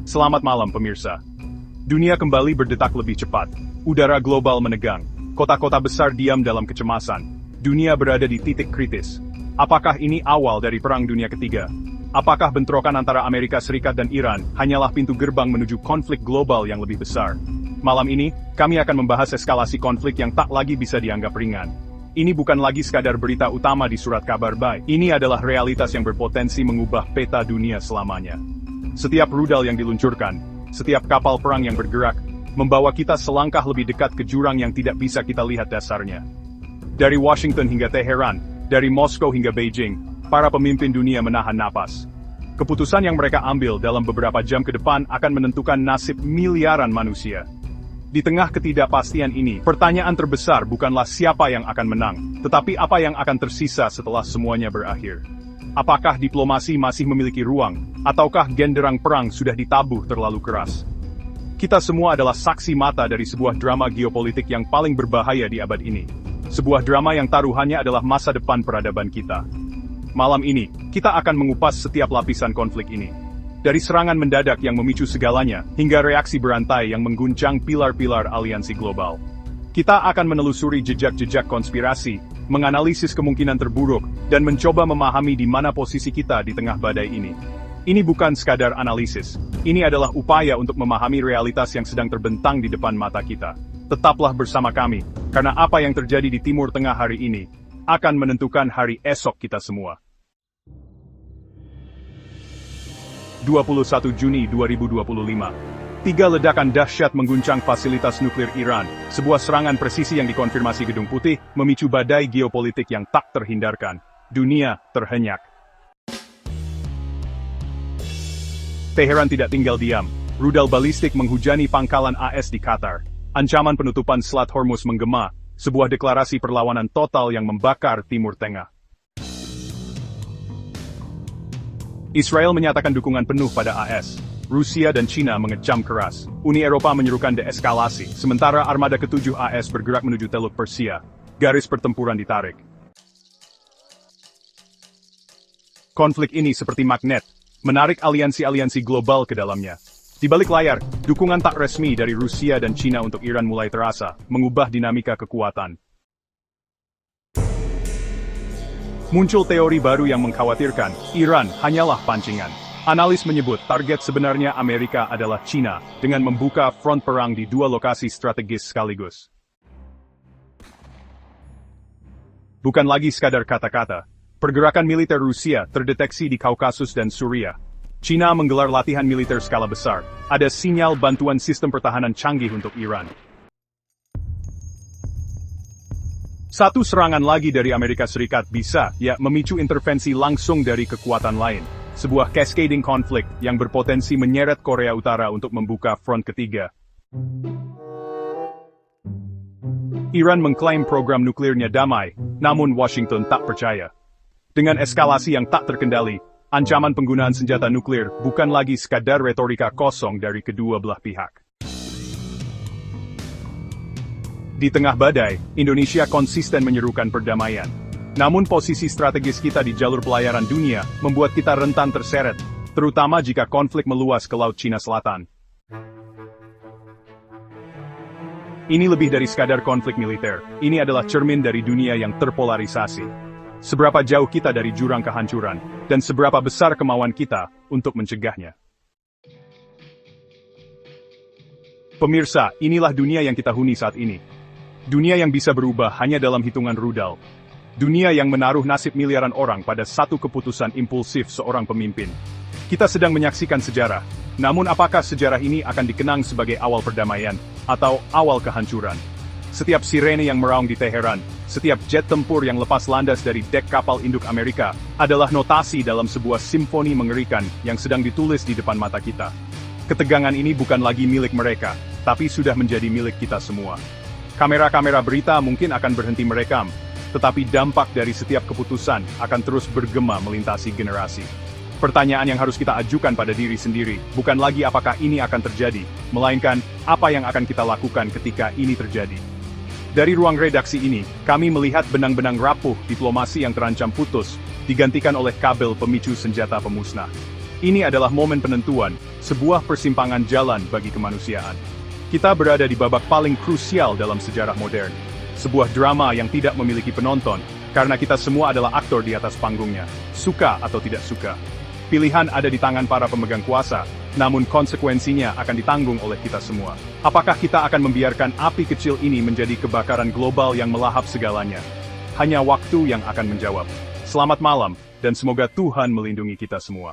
Selamat malam pemirsa. Dunia kembali berdetak lebih cepat. Udara global menegang. Kota-kota besar diam dalam kecemasan. Dunia berada di titik kritis. Apakah ini awal dari Perang Dunia Ketiga? Apakah bentrokan antara Amerika Serikat dan Iran hanyalah pintu gerbang menuju konflik global yang lebih besar? Malam ini, kami akan membahas eskalasi konflik yang tak lagi bisa dianggap ringan. Ini bukan lagi sekadar berita utama di surat kabar baik. Ini adalah realitas yang berpotensi mengubah peta dunia selamanya. Setiap rudal yang diluncurkan, setiap kapal perang yang bergerak, membawa kita selangkah lebih dekat ke jurang yang tidak bisa kita lihat dasarnya. Dari Washington hingga Teheran, dari Moskow hingga Beijing, para pemimpin dunia menahan napas. Keputusan yang mereka ambil dalam beberapa jam ke depan akan menentukan nasib miliaran manusia. Di tengah ketidakpastian ini, pertanyaan terbesar bukanlah siapa yang akan menang, tetapi apa yang akan tersisa setelah semuanya berakhir. Apakah diplomasi masih memiliki ruang, ataukah genderang perang sudah ditabuh terlalu keras? Kita semua adalah saksi mata dari sebuah drama geopolitik yang paling berbahaya di abad ini. Sebuah drama yang taruhannya adalah masa depan peradaban kita. Malam ini, kita akan mengupas setiap lapisan konflik ini. Dari serangan mendadak yang memicu segalanya, hingga reaksi berantai yang mengguncang pilar-pilar aliansi global. Kita akan menelusuri jejak-jejak konspirasi, menganalisis kemungkinan terburuk, dan mencoba memahami di mana posisi kita di tengah badai ini. Ini bukan sekadar analisis, ini adalah upaya untuk memahami realitas yang sedang terbentang di depan mata kita. Tetaplah bersama kami, karena apa yang terjadi di Timur Tengah hari ini, akan menentukan hari esok kita semua. 21 Juni 2025. 3 ledakan dahsyat mengguncang fasilitas nuklir Iran. Sebuah serangan presisi yang dikonfirmasi Gedung Putih, memicu badai geopolitik yang tak terhindarkan. Dunia terhenyak. Teheran tidak tinggal diam. Rudal balistik menghujani pangkalan AS di Qatar. Ancaman penutupan Selat Hormuz menggema. Sebuah deklarasi perlawanan total yang membakar Timur Tengah. Israel menyatakan dukungan penuh pada AS. Rusia dan China mengecam keras. Uni Eropa menyerukan deeskalasi, sementara armada ke-7 AS bergerak menuju Teluk Persia. Garis pertempuran ditarik. Konflik ini seperti magnet, menarik aliansi-aliansi global ke dalamnya. Di balik layar, dukungan tak resmi dari Rusia dan China untuk Iran mulai terasa, mengubah dinamika kekuatan. Muncul teori baru yang mengkhawatirkan, Iran hanyalah pancingan. Analis menyebut target sebenarnya Amerika adalah China, dengan membuka front perang di 2 lokasi strategis sekaligus. Bukan lagi sekadar kata-kata, pergerakan militer Rusia terdeteksi di Kaukasus dan Suriah. China menggelar latihan militer skala besar, ada sinyal bantuan sistem pertahanan canggih untuk Iran. Satu serangan lagi dari Amerika Serikat bisa, memicu intervensi langsung dari kekuatan lain. Sebuah cascading konflik yang berpotensi menyeret Korea Utara untuk membuka front ketiga. Iran mengklaim program nuklirnya damai, namun Washington tak percaya. Dengan eskalasi yang tak terkendali, ancaman penggunaan senjata nuklir bukan lagi sekadar retorika kosong dari kedua belah pihak. Di tengah badai, Indonesia konsisten menyerukan perdamaian. Namun posisi strategis kita di jalur pelayaran dunia membuat kita rentan terseret, terutama jika konflik meluas ke Laut Cina Selatan. Ini lebih dari sekadar konflik militer, ini adalah cermin dari dunia yang terpolarisasi. Seberapa jauh kita dari jurang kehancuran, dan seberapa besar kemauan kita untuk mencegahnya. Pemirsa, inilah dunia yang kita huni saat ini. Dunia yang bisa berubah hanya dalam hitungan rudal. Dunia yang menaruh nasib miliaran orang pada satu keputusan impulsif seorang pemimpin. Kita sedang menyaksikan sejarah. Namun apakah sejarah ini akan dikenang sebagai awal perdamaian, atau awal kehancuran? Setiap sirene yang meraung di Teheran, setiap jet tempur yang lepas landas dari dek kapal induk Amerika, adalah notasi dalam sebuah simfoni mengerikan yang sedang ditulis di depan mata kita. Ketegangan ini bukan lagi milik mereka, tapi sudah menjadi milik kita semua. Kamera-kamera berita mungkin akan berhenti merekam, tetapi dampak dari setiap keputusan akan terus bergema melintasi generasi. Pertanyaan yang harus kita ajukan pada diri sendiri, bukan lagi apakah ini akan terjadi, melainkan apa yang akan kita lakukan ketika ini terjadi. Dari ruang redaksi ini, kami melihat benang-benang rapuh diplomasi yang terancam putus, digantikan oleh kabel pemicu senjata pemusnah. Ini adalah momen penentuan, sebuah persimpangan jalan bagi kemanusiaan. Kita berada di babak paling krusial dalam sejarah modern. Sebuah drama yang tidak memiliki penonton, karena kita semua adalah aktor di atas panggungnya, suka atau tidak suka. Pilihan ada di tangan para pemegang kuasa, namun konsekuensinya akan ditanggung oleh kita semua. Apakah kita akan membiarkan api kecil ini menjadi kebakaran global yang melahap segalanya? Hanya waktu yang akan menjawab. Selamat malam, dan semoga Tuhan melindungi kita semua.